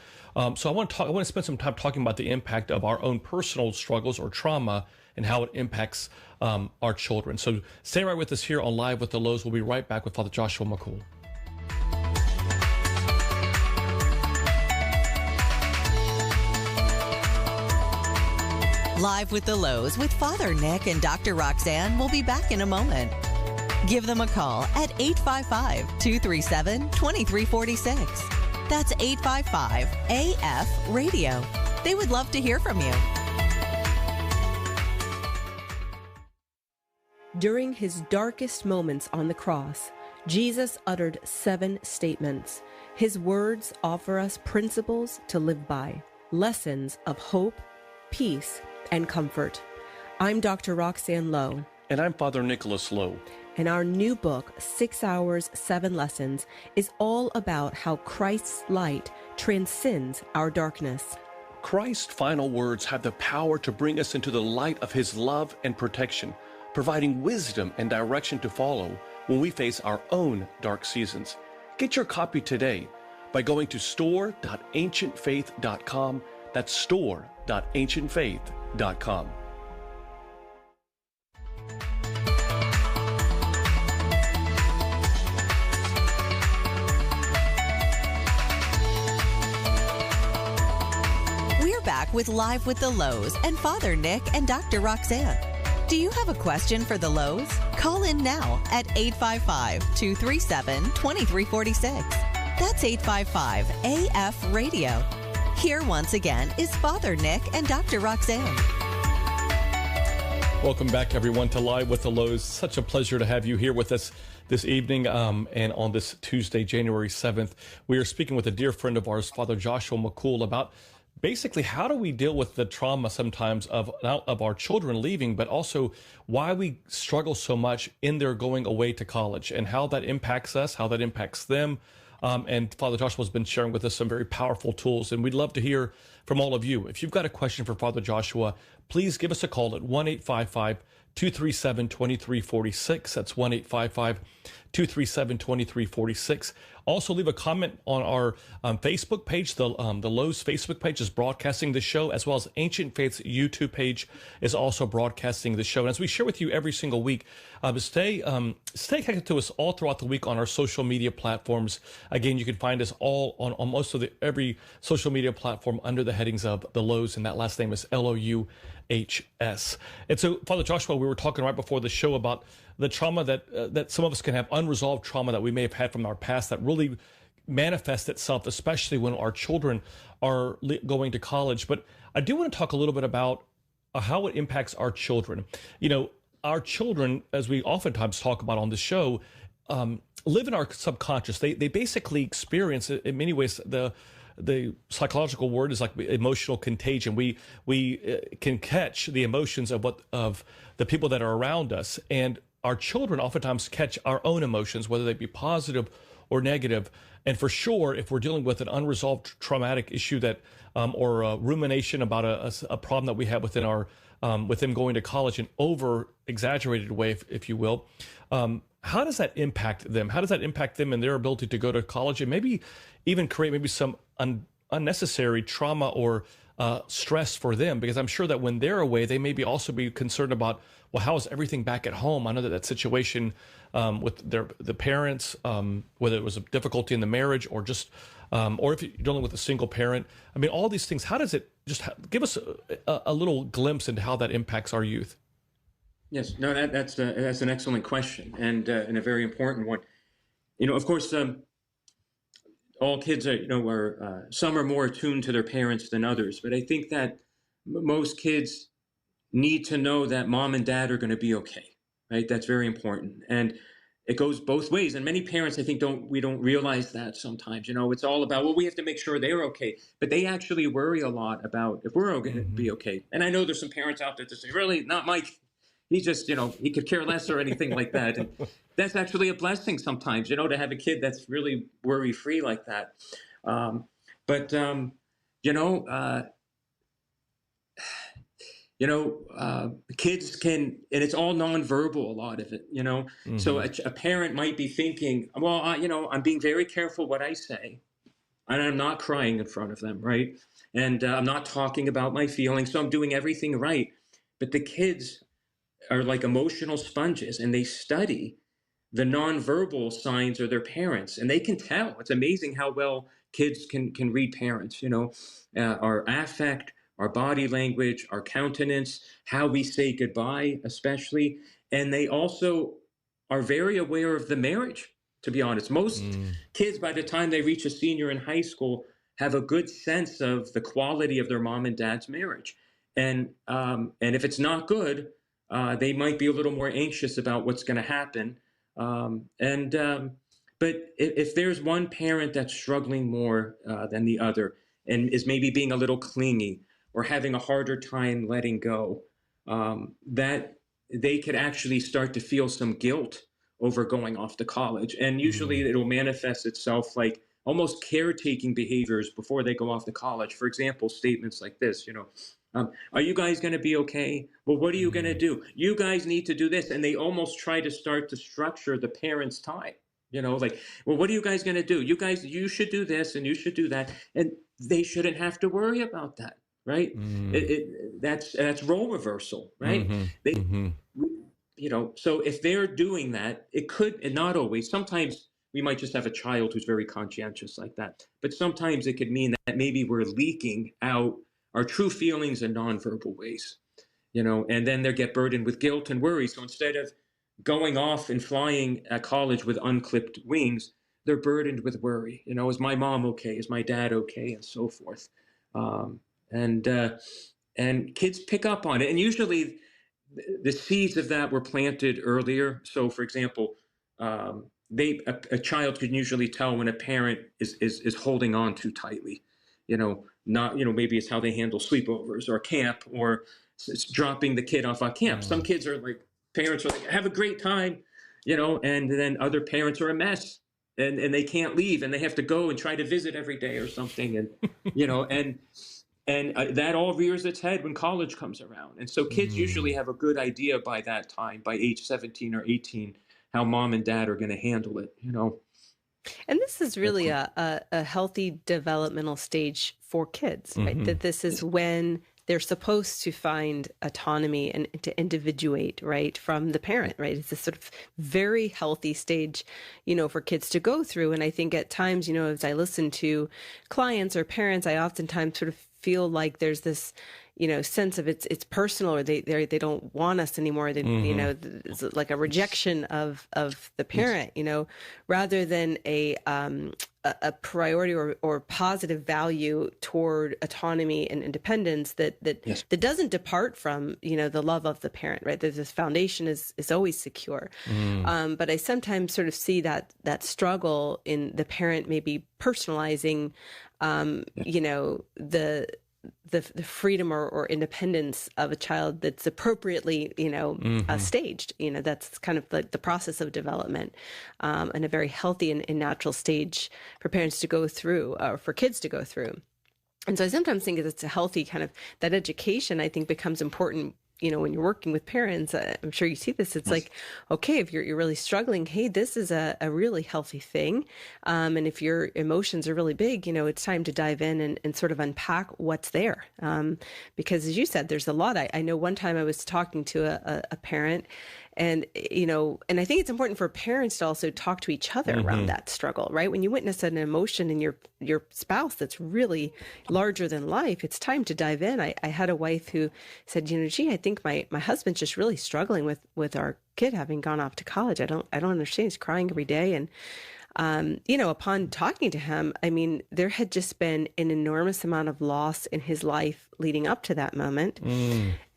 So I want to spend some time talking about the impact of our own personal struggles or trauma and how it impacts our children. So stay right with us here on Live with the Louhs. We'll be right back with Father Joshua Makoul. Live with the Louhs with Father Nick and Dr. Roxanne will be back in a moment. Give them a call at 855-237-2346. That's 855-AF-RADIO. They would love to hear from you. During his darkest moments on the cross, Jesus uttered 7 statements. His words offer us principles to live by, lessons of hope, peace, and comfort. I'm Dr. Roxanne Lowe. And I'm Father Nicholas Lowe. And our new book, 6 Hours, 7 Lessons, is all about how Christ's light transcends our darkness. Christ's final words have the power to bring us into the light of his love and protection, providing wisdom and direction to follow when we face our own dark seasons. Get your copy today by going to store.ancientfaith.com. That's store.ancientfaith.com. We're back with Live with the Louhs and Father Nick and Dr. Roxanne. Do you have a question for the Louhs? Call in now at 855-237-2346. That's 855-AF-RADIO. Here once again is Father Nick and Dr. Roxanne. Welcome back, everyone, to Live with the Louhs. Such a pleasure to have you here with us this evening, and on this Tuesday, January 7th. We are speaking with a dear friend of ours, Father Joshua Makoul, about basically how do we deal with the trauma sometimes of our children leaving, but also why we struggle so much in their going away to college and how that impacts us, how that impacts them. And Father Joshua has been sharing with us some very powerful tools, and we'd love to hear from all of you. If you've got a question for Father Joshua, please give us a call at 1-855-237-2346. That's 1-855-237-2346. Also, leave a comment on our Facebook page. The Louhs Facebook page is broadcasting the show, as well as Ancient Faith's YouTube page is also broadcasting the show. And as we share with you every single week, stay connected to us all throughout the week on our social media platforms. Again, you can find us all on most of every social media platform under the headings of the Louhs, and that last name is Louhs. And so, Father Joshua, we were talking right before the show about the trauma that some of us can have, unresolved trauma that we may have had from our past that really manifests itself, especially when our children are going to college. But I do want to talk a little bit about how it impacts our children. Our children, as we oftentimes talk about on the show, live in our subconscious. They basically experience, in many ways, the psychological word is like emotional contagion. We can catch the emotions of the people that are around us, and our children oftentimes catch our own emotions, whether they be positive or negative. And for sure, if we're dealing with an unresolved traumatic issue or a rumination about a problem that we have within with them going to college, an over exaggerated way, if you will, how does that impact them? How does that impact them and their ability to go to college, and maybe even create some unnecessary trauma or stress for them, because I'm sure that when they're away, they maybe also be concerned about, well, how is everything back at home? I know that situation with the parents, whether it was a difficulty in the marriage or just, or if you're dealing with a single parent. I mean, all these things, how does it just give us a little glimpse into how that impacts our youth? Yes, no, that's an excellent question, and a very important one. Of course, all kids are some are more attuned to their parents than others, but I think that most kids need to know that mom and dad are going to be okay, right? That's very important, and it goes both ways. And many parents, I think, don't realize that sometimes. It's all about, well, we have to make sure they're okay, but they actually worry a lot about if we're going to be okay. And I know there's some parents out there that say, really, not Mike. He just, he could care less or anything like that. And that's actually a blessing sometimes, to have a kid that's really worry-free like that. Kids can, and it's all nonverbal, a lot of it, So a parent might be thinking, well, I'm being very careful what I say, and I'm not crying in front of them, right? And I'm not talking about my feelings, so I'm doing everything right. But the kids are like emotional sponges, and they study the nonverbal signs of their parents, and they can tell. It's amazing how well kids can read parents, our affect, our body language, our countenance, how we say goodbye, especially. And they also are very aware of the marriage, to be honest. Most kids, by the time they reach a senior in high school, have a good sense of the quality of their mom and dad's marriage. And if it's not good, they might be a little more anxious about what's going to happen. But if there's one parent that's struggling more than the other and is maybe being a little clingy or having a harder time letting go, that they could actually start to feel some guilt over going off to college. And usually it'll manifest itself like almost caretaking behaviors before they go off to college. For example, statements like this, are you guys going to be okay? Well, what are you going to do? You guys need to do this. And they almost try to start to structure the parents' time, like, well, what are you guys going to do? You should do this and you should do that. And they shouldn't have to worry about that, right? That's role reversal, right? So if they're doing that, it could, and not always, sometimes we might just have a child who's very conscientious like that. But sometimes it could mean that maybe we're leaking out our true feelings in nonverbal ways, and then they get burdened with guilt and worry. So instead of going off and flying at college with unclipped wings, they're burdened with worry. Is my mom okay? Is my dad okay? And so forth. And kids pick up on it. And usually the seeds of that were planted earlier. So for example, a child can usually tell when a parent is holding on too tightly, maybe it's how they handle sleepovers or camp or dropping the kid off at camp. Some kids are like, parents are like, have a great time, and then other parents are a mess and they can't leave and they have to go and try to visit every day or something. And, and that all rears its head when college comes around. And so kids usually have a good idea by that time, by age 17 or 18, how mom and dad are going to handle it, And this is really a healthy developmental stage for kids, right? That this is when they're supposed to find autonomy and to individuate, right, from the parent, right? It's a sort of very healthy stage, for kids to go through. And I think at times, as I listen to clients or parents, I oftentimes sort of feel like there's this, sense of it's personal, or they don't want us anymore. They, it's like a rejection of the parent, rather than a priority or positive value toward autonomy and independence that doesn't depart from, the love of the parent, right? That this foundation is always secure. But I sometimes sort of see that struggle in the parent maybe personalizing, the freedom or independence of a child that's appropriately, staged. That's kind of the process of development, and a very healthy and natural stage for parents to go through, or for kids to go through. And so I sometimes think it's a healthy kind of, that education, I think, becomes important when you're working with parents, I'm sure you see this. It's like, okay, if you're really struggling, hey, this is a really healthy thing. And if your emotions are really big, it's time to dive in and sort of unpack what's there. Because as you said, there's a lot. I know one time I was talking to a parent, and, and I think it's important for parents to also talk to each other around that struggle, right? When you witness an emotion in your spouse that's really larger than life, it's time to dive in. I had a wife who said, gee, I think my husband's just really struggling with our kid having gone off to college. I don't understand. He's crying every day. And, upon talking to him, I mean, there had just been an enormous amount of loss in his life leading up to that moment.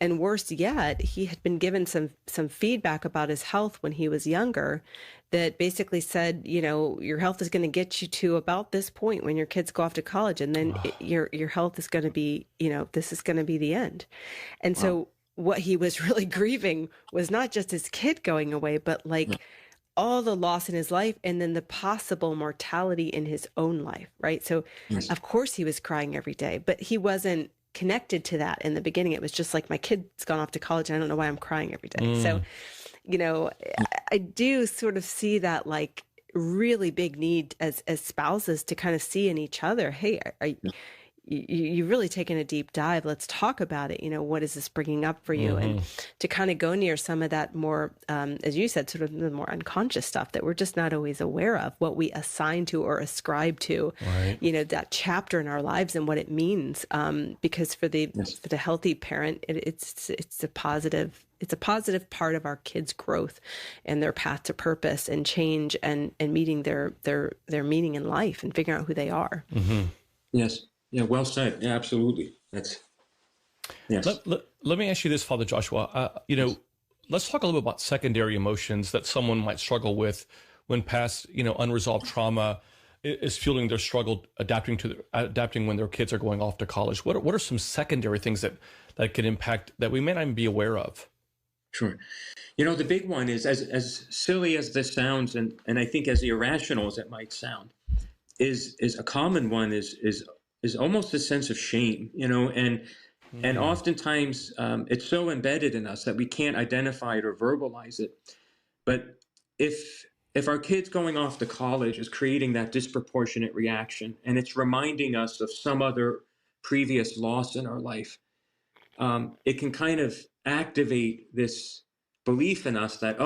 And worse yet, he had been given some feedback about his health when he was younger that basically said, your health is going to get you to about this point when your kids go off to college. And then your health is going to be, this is going to be the end. And so what he was really grieving was not just his kid going away, but all the loss in his life and then the possible mortality in his own life, right? So of course he was crying every day, but he wasn't connected to that in the beginning. It was just like, my kid's gone off to college and I don't know why I'm crying every day. So, I do sort of see that really big need as spouses to kind of see in each other, hey, you've really taken a deep dive. Let's talk about it. What is this bringing up for you? And to kind of go near some of that more, as you said, sort of the more unconscious stuff that we're just not always aware of, what we assign to or ascribe to, that chapter in our lives and what it means. Because for the healthy parent, it's a positive. It's a positive part of our kids' growth and their path to purpose and change and meeting their meaning in life and figuring out who they are. Yes. Yeah, well said. Yeah, absolutely. That's yes. Let me ask you this, Father Joshua. Let's talk a little bit about secondary emotions that someone might struggle with when past, unresolved trauma is fueling their struggle adapting when their kids are going off to college. What are some secondary things that can impact that we may not even be aware of? Sure. The big one is as silly as this sounds, and I think as irrational as it might sound, is a common one is almost a sense of shame, and oftentimes it's so embedded in us that we can't identify it or verbalize it. But if our kids going off to college is creating that disproportionate reaction, and it's reminding us of some other previous loss in our life, it can kind of activate this belief in us that,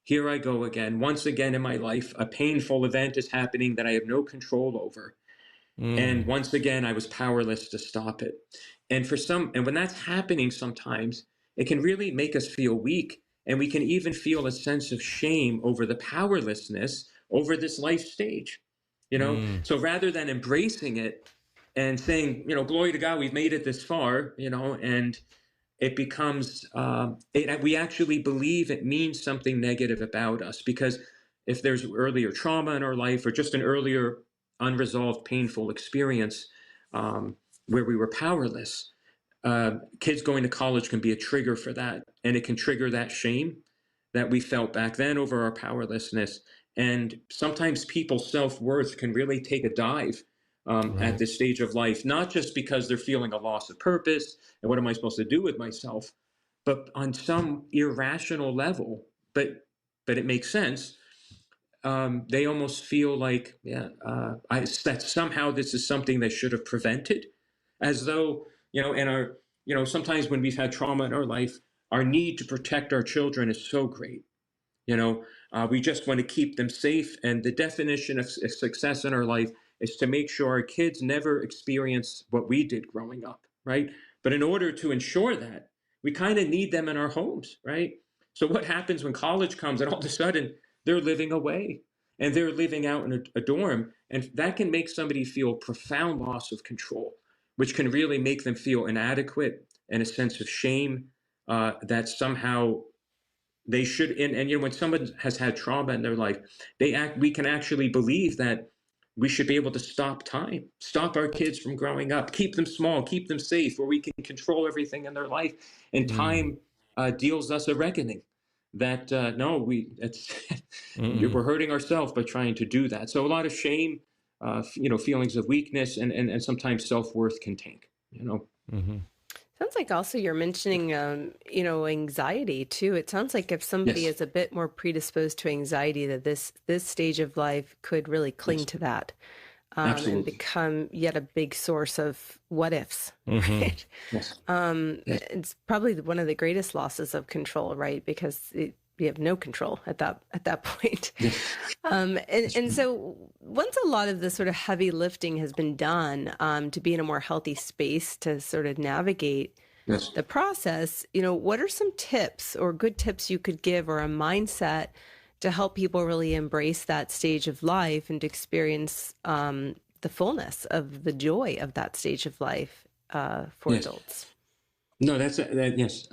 here I go again. Once again in my life, a painful event is happening that I have no control over. And once again, I was powerless to stop it. And when that's happening sometimes, it can really make us feel weak. And we can even feel a sense of shame over the powerlessness over this life stage, So rather than embracing it and saying, glory to God, we've made it this far, and it becomes, we actually believe it means something negative about us. Because if there's earlier trauma in our life or just an earlier unresolved, painful experience where we were powerless, kids going to college can be a trigger for that. And it can trigger that shame that we felt back then over our powerlessness. And sometimes people's self-worth can really take a dive at this stage of life, not just because they're feeling a loss of purpose and what am I supposed to do with myself, but on some irrational level, but it makes sense. They almost feel like, that somehow this is something they should have prevented, as though, in our, sometimes when we've had trauma in our life, our need to protect our children is so great. We just want to keep them safe. And the definition of success in our life is to make sure our kids never experience what we did growing up, right? But in order to ensure that, we kind of need them in our homes, right? So what happens when college comes and all of a sudden they're living away and they're living out in a dorm, and that can make somebody feel profound loss of control, which can really make them feel inadequate and a sense of shame that somehow they should. And when someone has had trauma in their life, we can actually believe that we should be able to stop our kids from growing up, keep them small, keep them safe, where we can control everything in their life. And time deals us a reckoning that we're hurting ourselves by trying to do that. So a lot of shame, feelings of weakness, and sometimes self-worth can tank. Sounds like also you're mentioning, anxiety too. It sounds like if somebody Yes, is a bit more predisposed to anxiety, that this stage of life could really cling yes, to that, and absolutely. become yet a big source of what ifs, Mm-hmm. right? Yes, yes, It's probably one of the greatest losses of control, right? Because you have no control at that point. yes, And so once a lot of the sort of heavy lifting has been done, to be in a more healthy space to sort of navigate yes. the process, what are some tips or good tips you could give, or a mindset to help people really embrace that stage of life and to experience the fullness of the joy of that stage of life for Yes. adults? No, yes.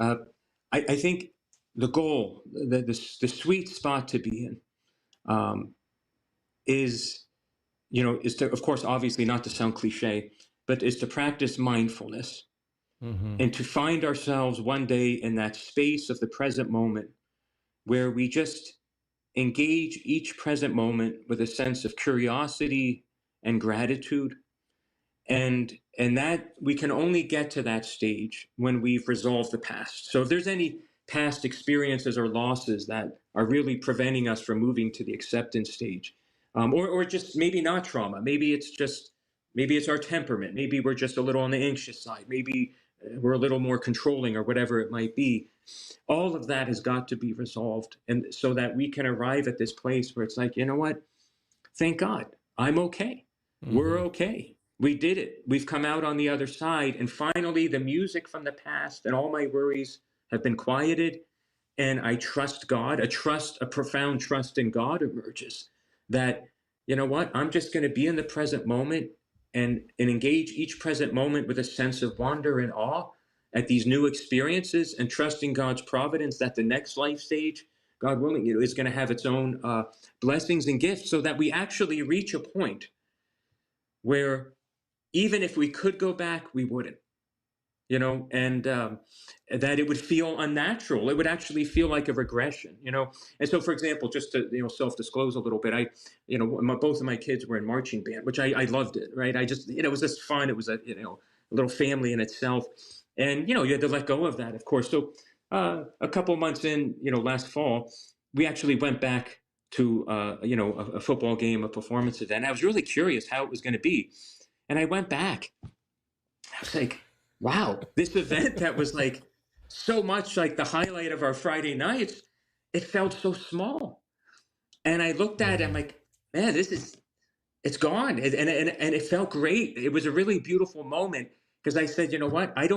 I think the goal, the sweet spot to be in, um, is is to, of course, obviously not to sound cliche, but is to practice mindfulness Mm-hmm. and to find ourselves one day in that space of the present moment where we just engage each present moment with a sense of curiosity and gratitude, and that we can only get to that stage when we've resolved the past. So if there's any past experiences or losses that are really preventing us from moving to the acceptance stage, or just maybe not trauma, maybe it's our temperament, maybe we're just a little on the anxious side, maybe we're a little more controlling, or whatever it might be, all of that has got to be resolved, and so that we can arrive at this place where it's like, you know what, thank God, I'm okay. We're Mm-hmm. okay. We did it. We've come out on the other side. And finally, the music from the past and all my worries have been quieted. And I trust God. A profound trust in God emerges, that, you know what, I'm just going to be in the present moment, and engage each present moment with a sense of wonder and awe at these new experiences, and trusting God's providence that the next life stage, God willing, is going to have its own blessings and gifts, so that we actually reach a point where even if we could go back, we wouldn't, and that it would feel unnatural. It would actually feel like a regression. And so, for example, just to, self-disclose a little bit, both of my kids were in marching band, which I loved it, right? I just, it was just fun. It was a little family in itself. And, you had to let go of that, of course. So a couple months in, last fall, we actually went back to, a football game, a performance event. I was really curious how it was going to be. And I went back. I was like, wow, this event that was like so much like the highlight of our Friday nights, it felt so small. And I looked at it, I'm Mm-hmm. like, man, it's gone. And it felt great. It was a really beautiful moment, because I said, you know what? I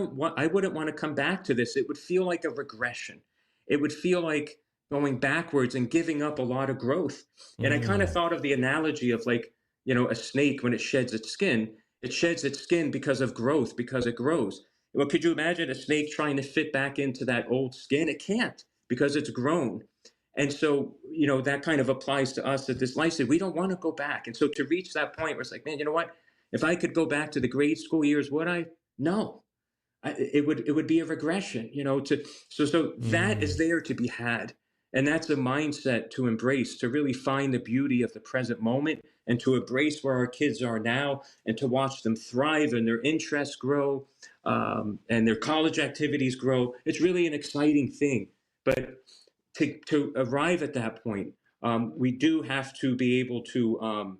wouldn't want to come back to this. It would feel like a regression. It would feel like going backwards and giving up a lot of growth. And I kind of Mm-hmm. thought of the analogy of, like, a snake, when it sheds its skin because of growth, because it grows. Well, could you imagine a snake trying to fit back into that old skin? It can't, because it's grown. And so, that kind of applies to us at this life stage. We don't want to go back. And so to reach that point where it's like, man, you know what? If I could go back to the grade school years, would I? No. It would be a regression, so that Mm-hmm. is there to be had. And that's a mindset to embrace, to really find the beauty of the present moment, and to embrace where our kids are now, and to watch them thrive and their interests grow, and their college activities grow. It's really an exciting thing. But to arrive at that point, we do have to be able to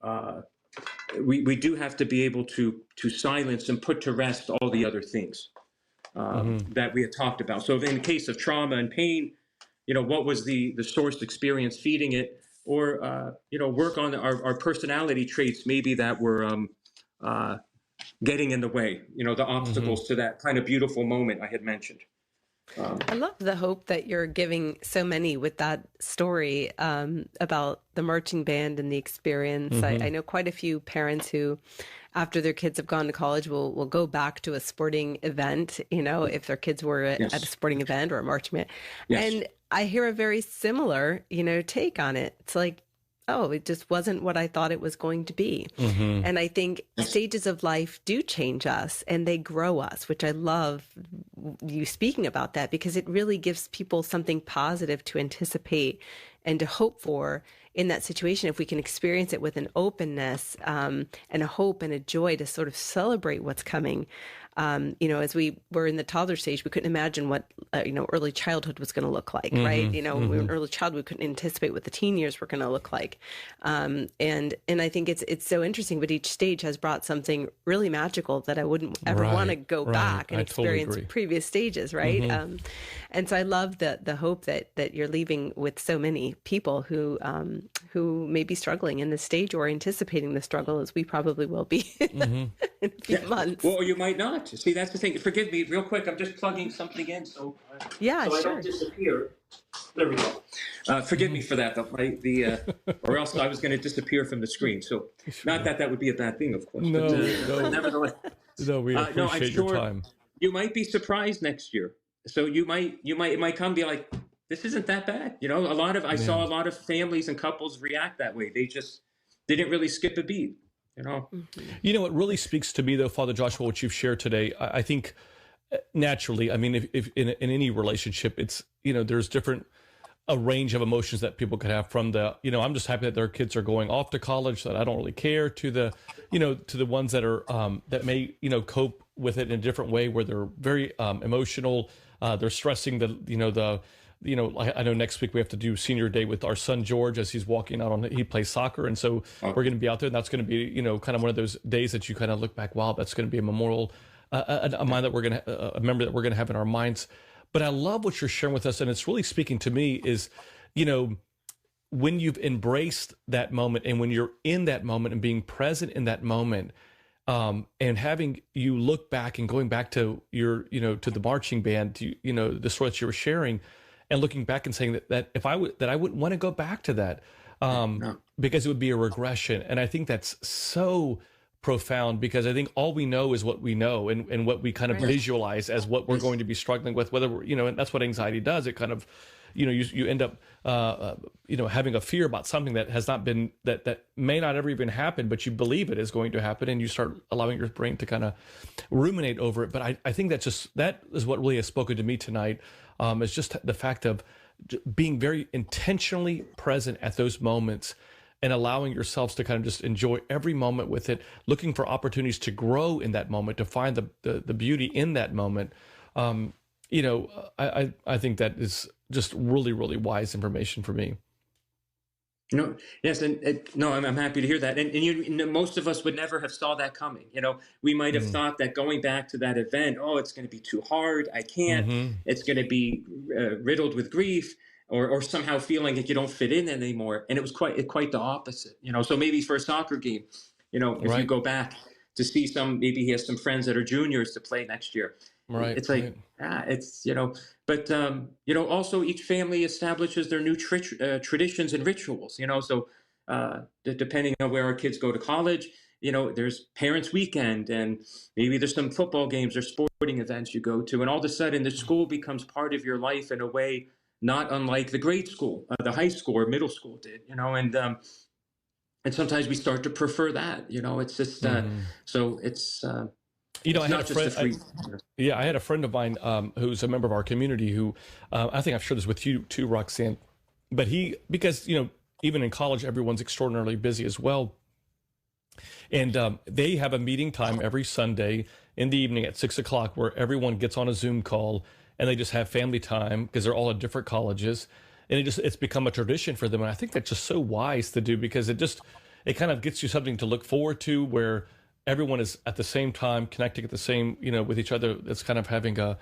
uh, we do have to be able to silence and put to rest all the other things Mm-hmm. that we had talked about. So in the case of trauma and pain, what was the source experience feeding it, or work on our personality traits, maybe that were uh, getting in the way, the Mm-hmm. obstacles to that kind of beautiful moment I had mentioned. Um, I love the hope that you're giving so many with that story, about the marching band and the experience. I Mm-hmm. know quite a few parents who, after their kids have gone to college, will go back to a sporting event, if their kids were at a yes, sporting event or a marching band. yes, And I hear a very similar, take on it. It's like, oh, it just wasn't what I thought it was going to be. Mm-hmm. And I think yes, stages of life do change us and they grow us, which I love you speaking about that, because it really gives people something positive to anticipate and to hope for in that situation. If we can experience it with an openness, and a hope and a joy to sort of celebrate what's coming, as we were in the toddler stage, we couldn't imagine what, early childhood was going to look like, right? When we were an early child, we couldn't anticipate what the teen years were going to look like. And I think it's so interesting, but each stage has brought something really magical that I wouldn't ever want to go back and experience previous stages, right? And so I love the hope that you're leaving with so many people who may be struggling in this stage or anticipating the struggle, as we probably will be in a few months. Well, you might not. See, that's the thing. Forgive me, real quick. I'm just plugging something in, so I don't disappear. There we go. Forgive me for that, or else I was going to disappear from the screen. So, not that would be a bad thing, of course. No, but nevertheless. No, we appreciate your time. You might be surprised next year. So it might come and be like, this isn't that bad. I saw a lot of families and couples react that way. They didn't really skip a beat. What really speaks to me, though, Father Joshua, what you've shared today, I think naturally, I mean, if in any relationship, it's, there's a range of emotions that people could have, from the, I'm just happy that their kids are going off to college, that I don't really care, to the, to the ones that are, that may, cope with it in a different way, where they're very going they're stressing I know next week we have to do senior day with our son George, as he's walking out he plays soccer. And so we're going to be out there, and that's going to be, kind of one of those days that you kind of look back, wow, that's going to be a memorial, a mind that we're going to, a memory that we're going to have in our minds. But I love what you're sharing with us. And it's really speaking to me is, when you've embraced that moment, and when you're in that moment and being present in that moment, and having you look back and going back to your, to the marching band, to, the story that you were sharing, and looking back and saying that I wouldn't want to go back to that, because it would be a regression. And I think that's so profound, because I think all we know is what we know, and what we kind of visualize as what we're going to be struggling with, whether we're, and that's what anxiety does. It kind of, you end up, having a fear about something that has not been, that may not ever even happen, but you believe it is going to happen, and you start allowing your brain to kind of ruminate over it. But I think that is what really has spoken to me tonight, is just the fact of being very intentionally present at those moments, and allowing yourselves to kind of just enjoy every moment with it, looking for opportunities to grow in that moment, to find the beauty in that moment. I think that is just really, really wise information for me. Yes, I'm happy to hear that. And most of us would never have saw that coming. We might have thought that going back to that event, it's going to be too hard. I can't. It's going to be riddled with grief, or somehow feeling like you don't fit in anymore. And it was quite the opposite. So maybe for a soccer game, if you go back to see maybe he has some friends that are juniors to play next year. Right. It's like, but, also each family establishes their new traditions and rituals, so depending on where our kids go to college, there's parents' weekend, and maybe there's some football games or sporting events you go to. And all of a sudden the school becomes part of your life in a way not unlike the grade school, the high school or middle school did, and sometimes we start to prefer that, it's just, so it's, I had a friend. I had a friend of mine who's a member of our community who, I think I've shared this with you too, Roxanne. But because even in college, everyone's extraordinarily busy as well, and they have a meeting time every Sunday in the evening at 6:00, where everyone gets on a Zoom call, and they just have family time, because they're all at different colleges, and it's become a tradition for them. And I think that's just so wise to do, because it kind of gets you something to look forward to, where everyone is at the same time connecting at the same, with each other. It's kind of having a,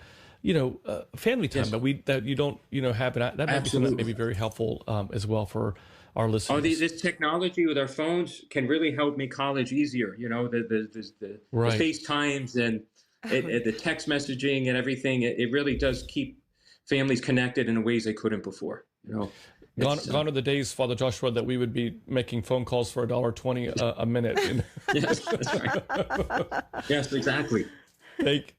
family time, that you don't, have. And that might be something that may be very helpful as well for our listeners. This technology with our phones can really help make college easier. The FaceTimes and the text messaging and everything. It really does keep families connected in ways they couldn't before. Gone are the days, Father Joshua, that we would be making phone calls for $1.20 a minute. Yes, that's right. Yes, exactly.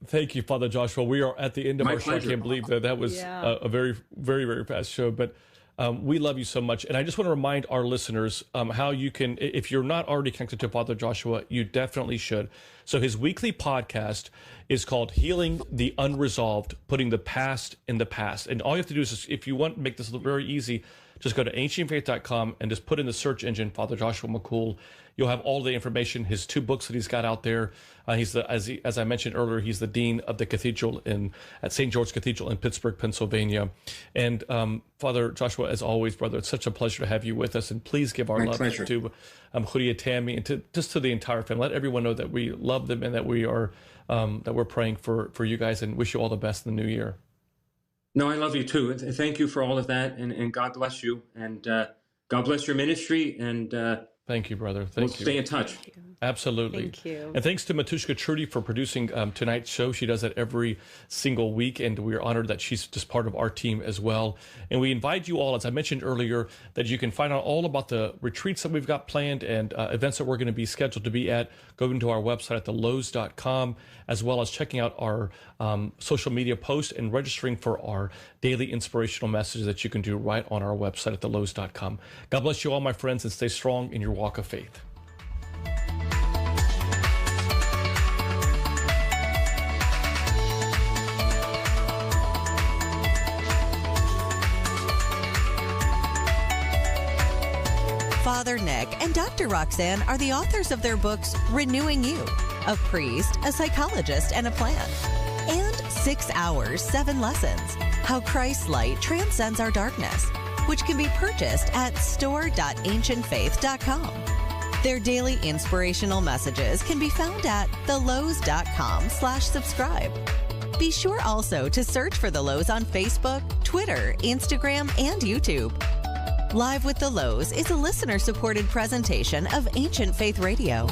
Thank you, Father Joshua. We are at the end of our show. I can't believe that was a very, very, very fast show. But we love you so much. And I just want to remind our listeners how you can, if you're not already connected to Father Joshua, you definitely should. So his weekly podcast is called Healing the Unresolved, Putting the Past in the Past. And all you have to do is, if you want to make this very easy, Just go to ancientfaith.com and just put in the search engine Father Joshua Makoul. You'll have all the information, his 2 books that he's got out there. He's as I mentioned earlier, he's the dean of the cathedral at St. George Cathedral in Pittsburgh, Pennsylvania. And Father Joshua, as always, brother, it's such a pleasure to have you with us. And please give our love to Julia, Tammy, and to the entire family. Let everyone know that we love them and that we are that we're praying for you guys, and wish you all the best in the new year. No, I love you too. Thank you for all of that, and God bless you, and God bless your ministry, and thank you, brother. We'll stay in touch. Absolutely. Thank you. And thanks to Matushka Trudy for producing tonight's show. She does that every single week, and we are honored that she's just part of our team as well. And we invite you all, as I mentioned earlier, that you can find out all about the retreats that we've got planned and events that we're going to be scheduled to be at. Going to our website at thelouhs.com, as well as checking out our social media posts and registering for our daily inspirational messages that you can do right on our website at thelouhs.com. God bless you all, my friends, and stay strong in your walk of faith. Father Nick and Dr. Roxanne are the authors of their books Renewing You, a priest, a psychologist, and a plant, and 6 Hours, 7 Lessons, How Christ's Light Transcends Our Darkness, which can be purchased at store.ancientfaith.com. Their daily inspirational messages can be found at thelouhs.com/subscribe. Be sure also to search for The Louhs on Facebook, Twitter, Instagram, and YouTube. Live with the Louhs is a listener-supported presentation of Ancient Faith Radio.